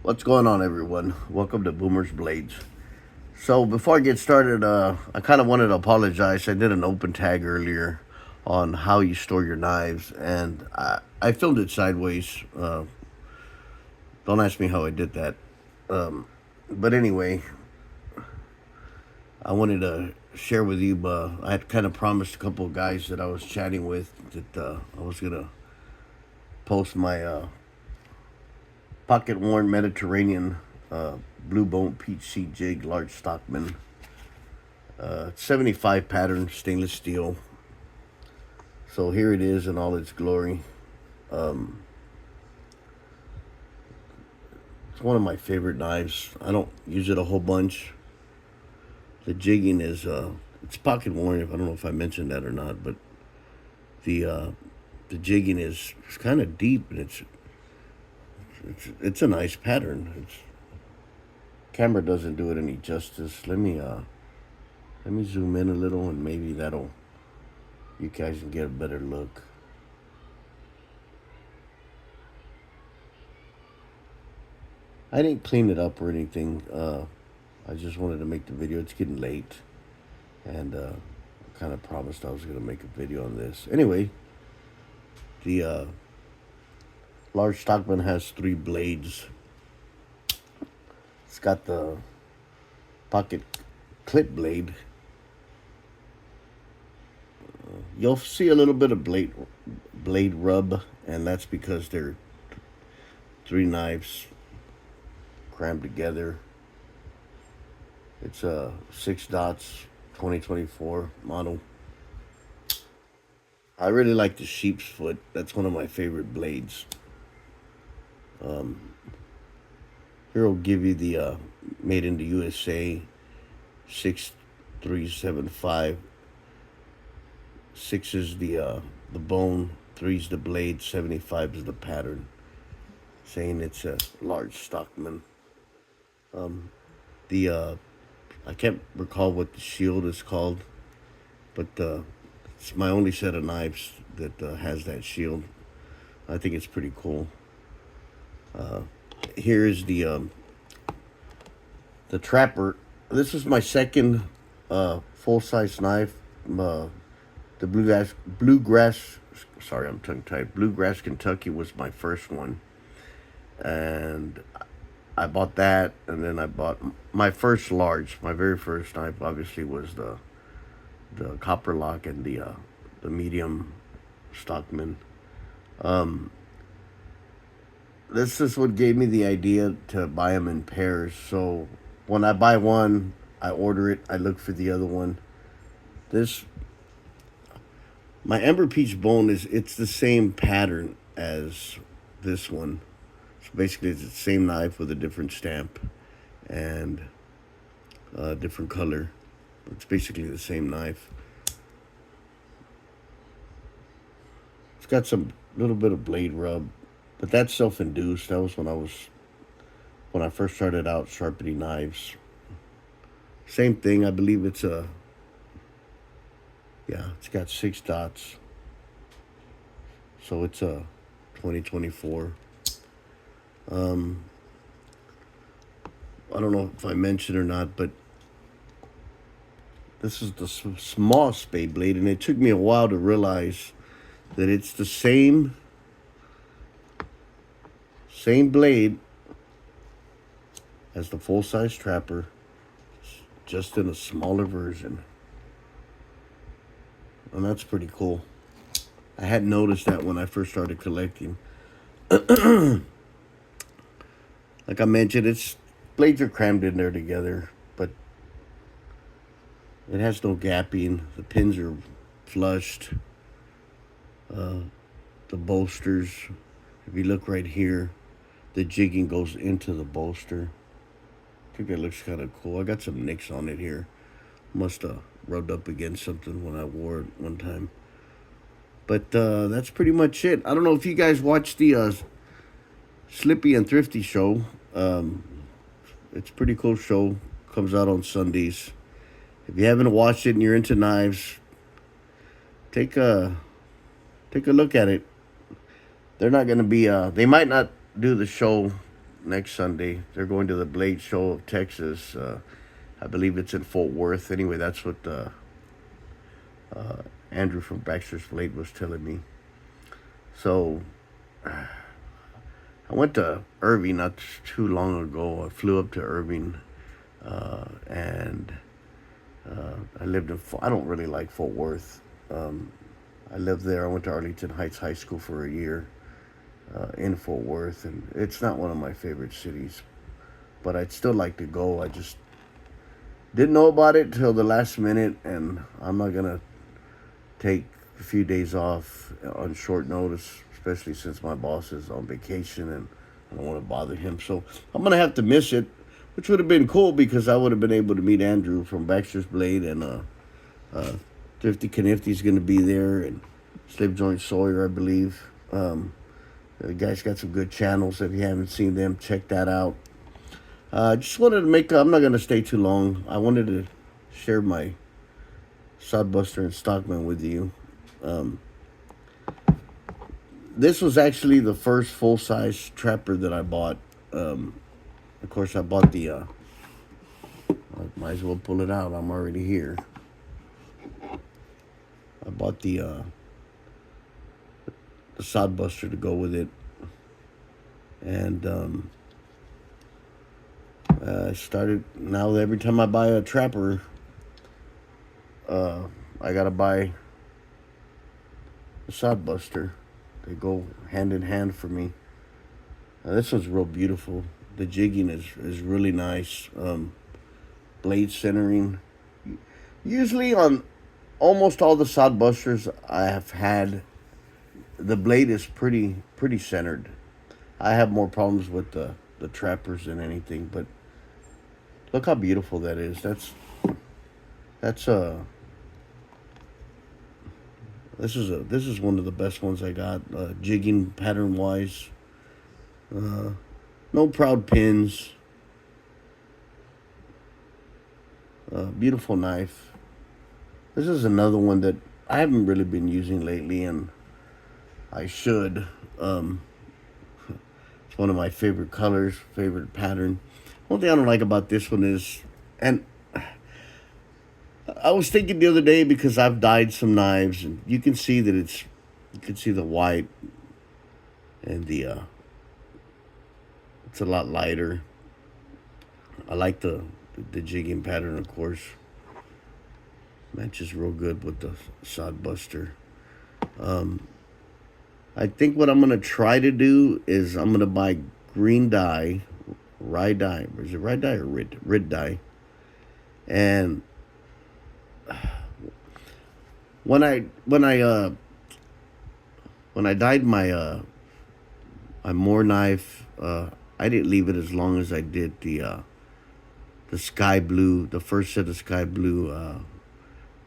What's going on, everyone? Welcome to Boomer's Blades. So before I get started, I kind of wanted to apologize. I did an open tag earlier on how you store your knives, and I filmed it sideways. Don't ask me how I did that. But anyway, I wanted to share with you. I had kind of promised a couple of guys that I was chatting with that I was gonna post my pocket worn Mediterranean blue bone peach seed jig large stockman. 75 pattern stainless steel. So here it is in all its glory. It's one of my favorite knives. I don't use it a whole bunch. The jigging is it's pocket worn. I don't know if I mentioned that or not, but the the jigging is it's kind of deep, and it's a nice pattern. Camera doesn't do it any justice. Let me zoom in a little, and maybe that'll you guys can get a better look. I didn't clean it up or anything. I just wanted to make the video. It's getting late, and I kind of promised I was going to make a video on this. Anyway, the large stockman has 3 blades. It's got the pocket clip blade. You'll see a little bit of blade rub, and that's because they're 3 knives crammed together. It's a 6 dots 2024 model. I really like the sheep's foot. That's one of my favorite blades. Here will give you the made in the USA 6375. 6 is the bone, 3 is the blade, 75 is the pattern. Saying it's a large stockman. I can't recall what the shield is called, but it's my only set of knives that has that shield. I think it's pretty cool. Here is the trapper. This is my second full-size knife. The bluegrass. Sorry, I'm tongue-tied. Bluegrass Kentucky was my first one, and I bought that, and then I bought my first large. My very first knife, obviously, was the copper lock and the medium stockman. This is what gave me the idea to buy them in pairs. So when I buy one, I order it. I look for the other one. My Ember Peach bone it's the same pattern as this one. So basically, it's the same knife with a different stamp and a different color. It's basically the same knife. It's got some little bit of blade rub, but that's self-induced. That was when I first started out sharpening knives. Same thing. I believe it's it's got 6 dots. So it's a 2024. I don't know if I mentioned or not, but this is the small spade blade, and it took me a while to realize that it's the same blade as the full-size trapper, just in a smaller version. And that's pretty cool. I hadn't noticed that when I first started collecting. Like I mentioned, its blades are crammed in there together, but it has no gapping. The pins are flushed. The bolsters, if you look right here, the jigging goes into the bolster. I think that looks kind of cool. I got some nicks on it here. Must have rubbed up against something when I wore it one time. But that's pretty much it. I don't know if you guys watched the Slippy and Thrifty show. It's a pretty cool show. Comes out on Sundays. If you haven't watched it and you're into knives, take a look at it. They're not going to be. They might not do the show next Sunday. They're going to the Blade Show of Texas. I believe it's in Fort Worth. Anyway, that's what Andrew from Baxter's Blade was telling me. So I went to Irving not too long ago. I flew up to Irving, and I lived in. I don't really like Fort Worth. I lived there. I went to Arlington Heights High School for a year in Fort Worth, and it's not one of my favorite cities. But I'd still like to go. I just didn't know about it till the last minute, and I'm not gonna take a few days off on short notice, especially since my boss is on vacation and I don't want to bother him. So I'm gonna have to miss it, which would have been cool because I would have been able to meet Andrew from Baxter's Blade, and Thrifty Knifty's gonna be there, and Slip Joint Sawyer, I believe. The guys got some good channels. If you haven't seen them, check that out. I just wanted to make. I'm not gonna stay too long. I wanted to share my Sodbuter and Stockman with you. This was actually the first full-size trapper that I bought. Of course, I bought the. I might as well pull it out. I'm already here. I bought the Sodbuter to go with it, and I started. Now every time I buy a trapper, I gotta buy a Sodbuter. They go hand in hand for me. This one's real beautiful. The jigging is really nice. Blade centering. Usually on almost all the Sodbusters I have had, the blade is pretty centered. I have more problems with the trappers than anything, but look how beautiful that is. This is one of the best ones I got. Jigging pattern wise. No proud pins. Beautiful knife. This is another one that I haven't really been using lately, and I should. It's one of my favorite colors, favorite pattern. One thing I don't like about this one is, and I was thinking the other day because I've dyed some knives, and you can see that you can see the white, and it's a lot lighter. I like the jigging pattern, of course. Matches real good with the Sodbuter. I think what I'm gonna try to do is I'm gonna buy green dye, rye dye. Is it rye dye or red dye? And when I dyed my Moore knife, I didn't leave it as long as I did the sky blue, the first set of sky blue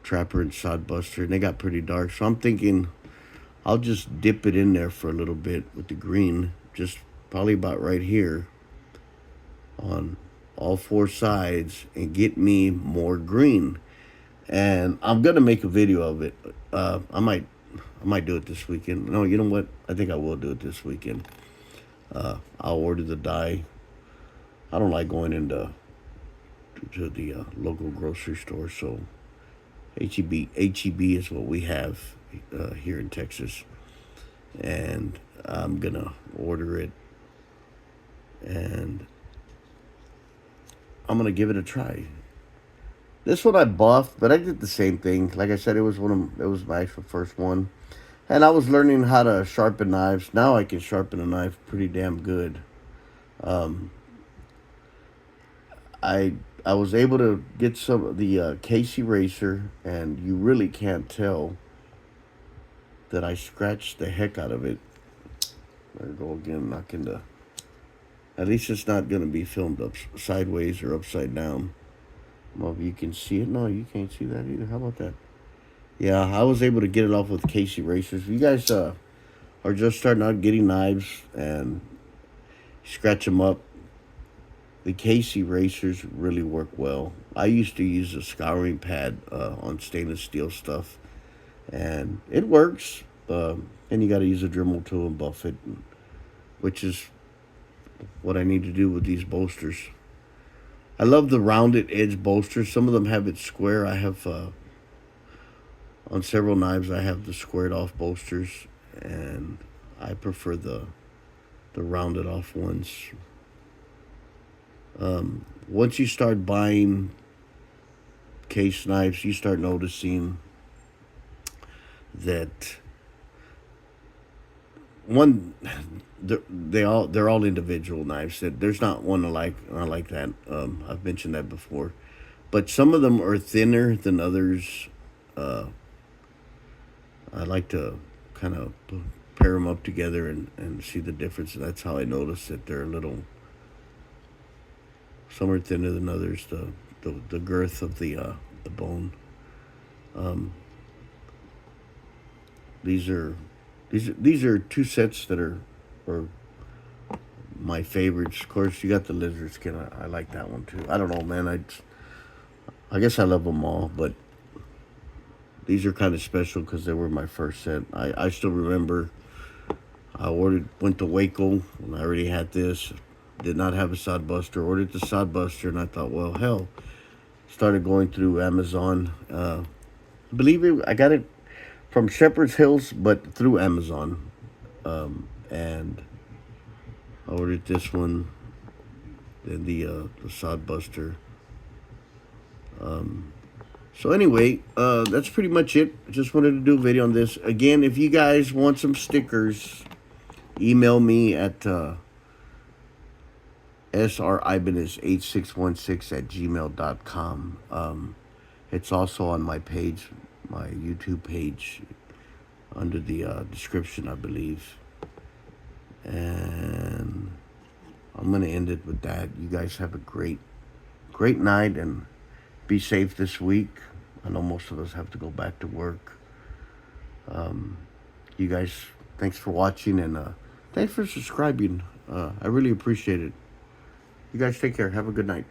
trapper and Sodbuter, and they got pretty dark. So I'm thinking I'll just dip it in there for a little bit with the green, just probably about right here on all four sides, and get me more green. And I'm gonna make a video of it. I might do it this weekend. No, you know what? I think I will do it this weekend. I'll order the dye. I don't like going into the local grocery store, so HEB is what we have here in Texas, and I'm gonna order it, and I'm gonna give it a try. This one I buffed, but I did the same thing. Like I said, it was my actual first one, and I was learning how to sharpen knives. Now I can sharpen a knife pretty damn good. I was able to get some of the case eraser, and you really can't tell that I scratched the heck out of it. There we go again, knocking the. At least it's not going to be filmed up sideways or upside down. Well, you can see it. No, you can't see that either. How about that? Yeah, I was able to get it off with case erasers. If you guys are just starting out getting knives and scratch them up, the case erasers really work well. I used to use a scouring pad on stainless steel stuff, and it works. And you got to use a Dremel tool and buff it, which is what I need to do with these bolsters. I love the rounded edge bolsters. Some of them have it square. I have on several knives I have the squared off bolsters, and I prefer the rounded off ones. Once you start buying case knives, you start noticing that one, they're all individual knives. That there's not one like that. I've mentioned that before, but some of them are thinner than others. I like to kind of pair them up together and see the difference. And that's how I notice that they're a little. Some are thinner than others. The girth of the bone. These are two sets that are my favorites. Of course, you got the lizard skin. I like that one too. I don't know, man. I guess I love them all, but these are kind of special because they were my first set. I still remember I went to Waco and I already had this. Did not have a Sodbuter. Ordered the Sodbuter, and I thought, well, hell. Started going through Amazon. Believe it, I got it from Shepherd's Hills, but through Amazon. And I ordered this one, then the Sodbuter. So anyway, that's pretty much it. I just wanted to do a video on this. Again, if you guys want some stickers, email me at sribanez8616@gmail.com. It's also on my page, my YouTube page, under the description, I believe. And I'm going to end it with that. You guys have a great night, and be safe this week. I know most of us have to go back to work. You guys, thanks for watching, and thanks for subscribing. I really appreciate it. You guys take care. Have a good night.